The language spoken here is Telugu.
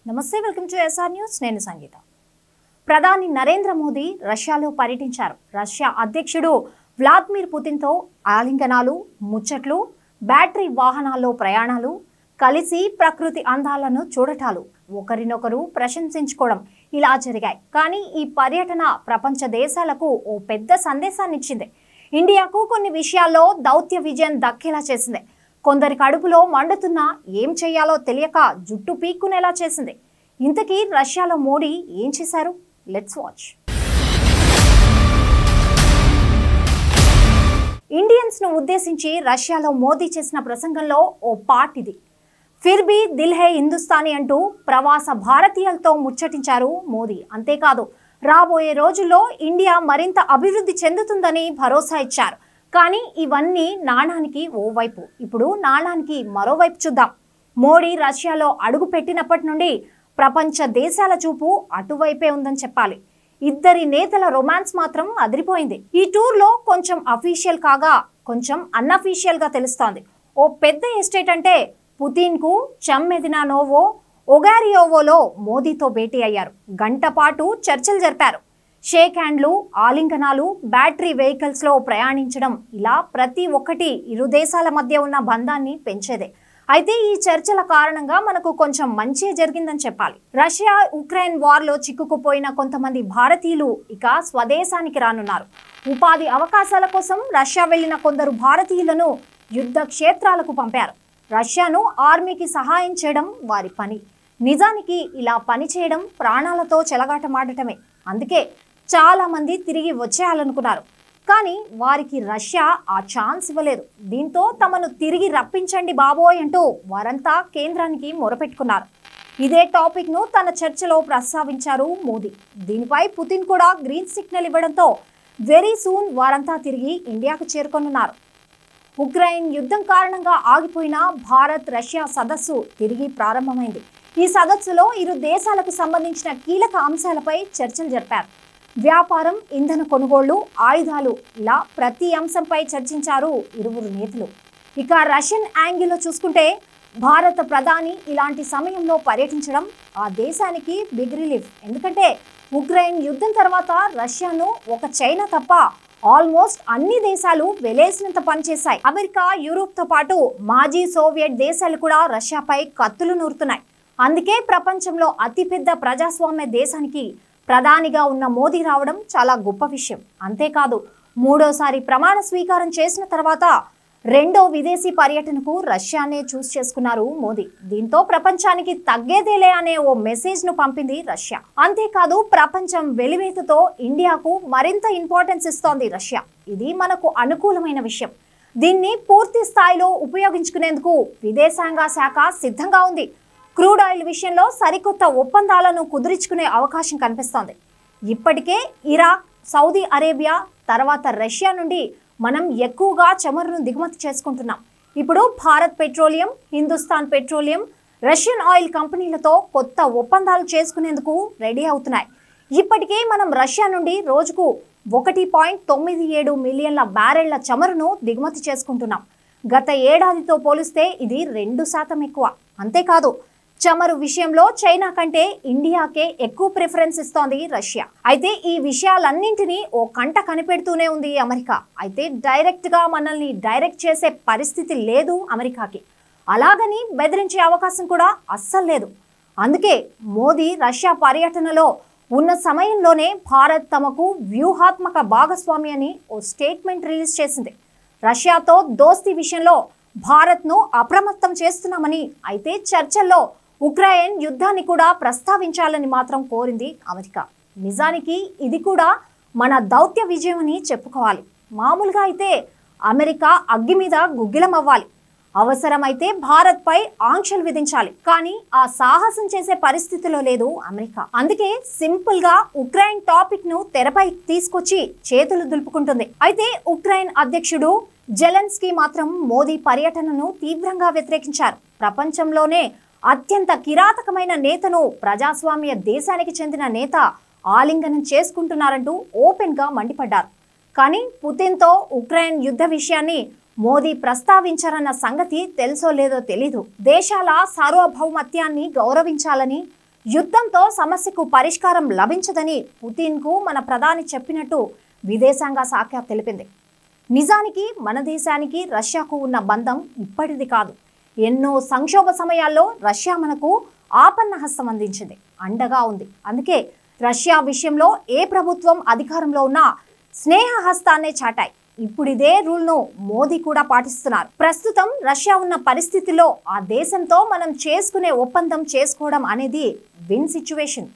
నమస్తే, వెల్కమ్ టు ఎస్ఆర్ న్యూస్. నేను సంగీత. ప్రధాని నరేంద్ర మోదీ రష్యాలో పర్యటించారు. రష్యా అధ్యక్షుడు వ్లాదిమిర్ పుతిన్తో ఆలింగనాలు, ముచ్చట్లు, బ్యాటరీ వాహనాల్లో ప్రయాణాలు, కలిసి ప్రకృతి అందాలను చూడటాలు, ఒకరినొకరు ప్రశంసించుకోవడం ఇలా జరిగాయి. కానీ ఈ పర్యటన ప్రపంచ దేశాలకు ఓ పెద్ద సందేశాన్ని ఇచ్చింది. ఇండియాకు కొన్ని విషయాల్లో దౌత్య విజయం దక్కేలా చేసింది. కొందరి కడుపులో మండుతున్నా ఏం చేయాలో తెలియక జుట్టు పీక్కునేలా చేసింది. ఇంతకీ రష్యాలో మోడీ ఏం చేశారు? Let's watch. ఇండియన్స్ ను ఉద్దేశించి రష్యాలో మోదీ చేసిన ప్రసంగంలో ఓ పార్ట్ ఇది. ఫిర్ భీ దిల్ హై హిందుస్తానీ అంటూ ప్రవాస భారతీయులతో ముచ్చటించారు మోదీ. అంతేకాదు, రాబోయే రోజుల్లో ఇండియా మరింత అభివృద్ధి చెందుతుందని భరోసా ఇచ్చారు. కానీ ఇవన్నీ నాణానికి ఓ వైపు. ఇప్పుడు నాణానికి మరోవైపు చూద్దాం. మోడీ రష్యాలో అడుగు పెట్టినప్పటి నుండి ప్రపంచ దేశాల చూపు అటువైపే ఉందని చెప్పాలి. ఇద్దరి నేతల రొమాన్స్ మాత్రం అదిరిపోయింది. ఈ టూర్ లో కొంచెం అఫీషియల్ కాగా కొంచెం అన్అఫీషియల్ గా తెలుస్తోంది. ఓ పెద్ద ఎస్టేట్ అంటే పుతిన్ కు చెమ్మెదినానోవో ఒగారియోవోలో మోదీతో భేటీ అయ్యారు. గంట పాటు చర్చలు జరిపారు. షేక్ హ్యాండ్లు, ఆలింగనాలు, బ్యాటరీ వెహికల్స్ లో ప్రయాణించడం, ఇలా ప్రతి ఒక్కటి ఇరు దేశాల మధ్య ఉన్న బంధాన్ని పెంచేదే. అయితే ఈ చర్చల కారణంగా మనకు కొంచెం మంచి జరిగిందని చెప్పాలి. రష్యా ఉక్రెయిన్ వార్ లో చిక్కుకుపోయిన కొంతమంది భారతీయులు ఇక స్వదేశానికి రానున్నారు. ఉపాధి అవకాశాల కోసం రష్యా వెళ్లిన కొందరు భారతీయులను యుద్ధ క్షేత్రాలకు పంపారు. రష్యాను ఆర్మీకి సహాయం చేయడం వారి పని. నిజానికి ఇలా పని చేయడం ప్రాణాలతో చెలగాటమాడటమే. అందుకే చాలా మంది తిరిగి వచ్చేయాలనుకున్నారు. కానీ వారికి రష్యా ఆ ఛాన్స్ ఇవ్వలేదు. దీంతో తమను తిరిగి రప్పించండి బాబోయ్ అంటూ వారంతా కేంద్రానికి మొరపెట్టుకున్నారు. ఇదే టాపిక్ ను తన చర్చలో ప్రస్తావించారు మోదీ. దీనిపై పుతిన్ కూడా గ్రీన్ సిగ్నల్ ఇవ్వడంతో వెరీ సూన్ వారంతా తిరిగి ఇండియాకు చేరుకొనున్నారు. ఉక్రెయిన్ యుద్ధం కారణంగా ఆగిపోయిన భారత్ రష్యా సదస్సు తిరిగి ప్రారంభమైంది. ఈ సదస్సులో ఇరు దేశాలకు సంబంధించిన కీలక అంశాలపై చర్చలు జరిపారు. వ్యాపారం, ఇంధన కొనుగోళ్లు, ఆయుధాలు, ఇలా ప్రతి అంశంపై చర్చించారు ఇరువురు నేతలు. ఇక రష్యన్ యాంగిల్లో చూసుకుంటే భారత ప్రధాని ఇలాంటి సమయంలో పర్యటించడం ఆ దేశానికి బిగ్ రిలీఫ్. ఎందుకంటే ఉక్రెయిన్ యుద్ధం తర్వాత రష్యాను ఒక చైనా తప్ప ఆల్మోస్ట్ అన్ని దేశాలు వెలేసినంత పనిచేశాయి. అమెరికా, యూరోప్ తో పాటు మాజీ సోవియట్ దేశాలు కూడా రష్యాపై కత్తులు నూరుతున్నాయి. అందుకే ప్రపంచంలో అతిపెద్ద ప్రజాస్వామ్య దేశానికి ప్రధానిగా ఉన్న మోదీ రావడం చాలా గొప్ప విషయం. అంతేకాదు, మూడోసారి ప్రమాణ స్వీకారం చేసిన తర్వాత రెండో విదేశీ పర్యటనకు రష్యానే చూస్ చేసుకున్నారు మోదీ. దీంతో ప్రపంచానికి తగ్గేదేలే అనే ఓ మెసేజ్ ను పంపింది రష్యా. అంతేకాదు, ప్రపంచం వెలివేతతో ఇండియాకు మరింత ఇంపార్టెన్స్ ఇస్తోంది రష్యా. ఇది మనకు అనుకూలమైన విషయం. దీన్ని పూర్తి స్థాయిలో ఉపయోగించుకునేందుకు విదేశాంగ శాఖ సిద్ధంగా ఉంది. క్రూడ్ ఆయిల్ విషయంలో సరికొత్త ఒప్పందాలను కుదుర్చుకునే అవకాశం కనిపిస్తోంది. ఇప్పటికే ఇరాక్, సౌదీ అరేబియా తర్వాత రష్యా నుండి మనం ఎక్కువగా చమురును దిగుమతి చేసుకుంటున్నాం. ఇప్పుడు Bharat petroleum, Hindustan petroleum, Russian oil కంపెనీలతో కొత్త ఒప్పందాలు చేసుకునేందుకు రెడీ అవుతున్నాయి. ఇప్పటికే మనం రష్యా నుండి రోజుకు 1.97 మిలియన్ల బ్యారెళ్ల చమురును దిగుమతి చేసుకుంటున్నాం. గత ఏడాదితో పోలిస్తే ఇది 2% ఎక్కువ. అంతేకాదు, చమురు విషయంలో చైనా కంటే ఇండియాకే ఎక్కువ ప్రిఫరెన్స్ ఇస్తోంది రష్యా. అయితే ఈ విషయాలన్నింటినీ ఓ కంట కనిపెడుతూనే ఉంది అమెరికా. అయితే డైరెక్ట్ గా మనల్ని డైరెక్ట్ చేసే పరిస్థితి లేదు అమెరికాకి. అలాగని బెదిరించే అవకాశం కూడా అస్సలు లేదు. అందుకే మోదీ రష్యా పర్యటనలో ఉన్న సమయంలోనే భారత్ తమకు వ్యూహాత్మక భాగస్వామి అని ఓ స్టేట్మెంట్ రిలీజ్ చేసింది. రష్యాతో దోస్తీ విషయంలో భారత్ను అప్రమత్తం చేస్తున్నామని, అయితే చర్చల్లో ఉక్రెయిన్ యుద్ధాన్ని కూడా ప్రస్తావించాలని మాత్రం కోరింది అమెరికా. నిజానికి ఇది కూడా మన దౌత్య విజయం అని చెప్పుకోవాలి. మామూలుగా అయితే అమెరికా అగ్గి మీద గుగ్గిలం అవ్వాలి, అవసరమైతే భారత్ పై ఆంక్షలు విధించాలి. కానీ ఆ సాహసం చేసే పరిస్థితిలో లేదు అమెరికా. అందుకే సింపుల్ గా ఉక్రెయిన్ టాపిక్ ను తెరపై తీసుకొచ్చి చేతులు దులుపుకుంటుంది. అయితే ఉక్రెయిన్ అధ్యక్షుడు జెలెన్స్కీ మాత్రం మోదీ పర్యటనను తీవ్రంగా వ్యతిరేకించారు. ప్రపంచంలోనే అత్యంత కిరాతకమైన నేతను ప్రజాస్వామ్య దేశానికి చెందిన నేత ఆలింగనం చేసుకుంటున్నారంటూ ఓపెన్ గా మండిపడ్డారు. కానీ పుతిన్తో ఉక్రెయిన్ యుద్ధ విషయాన్ని మోదీ ప్రస్తావించారన్న సంగతి తెలుసో లేదో తెలీదు. దేశాల సార్వభౌమత్యాన్ని గౌరవించాలని, యుద్ధంతో సమస్యకు పరిష్కారం లభించదని పుతిన్కు మన ప్రధాని చెప్పినట్టు విదేశాంగ శాఖ తెలిపింది. నిజానికి మన దేశానికి రష్యాకు ఉన్న బంధం ఇప్పటిది కాదు. ఎన్నో సంక్షోభ సమయాల్లో రష్యా మనకు ఆపన్న హస్తం అందించింది, అండగా ఉంది. అందుకే రష్యా విషయంలో ఏ ప్రభుత్వం అధికారంలో ఉన్నా స్నేహ హస్తాన్నే చాటాయి. ఇప్పుడు ఇదే రూల్ను మోదీ కూడా పాటిస్తున్నారు. ప్రస్తుతం రష్యా ఉన్న పరిస్థితిలో ఆ దేశంతో మనం చేసుకునే ఒప్పందం చేసుకోవడం అనేది విన్ సిచ్యువేషన్.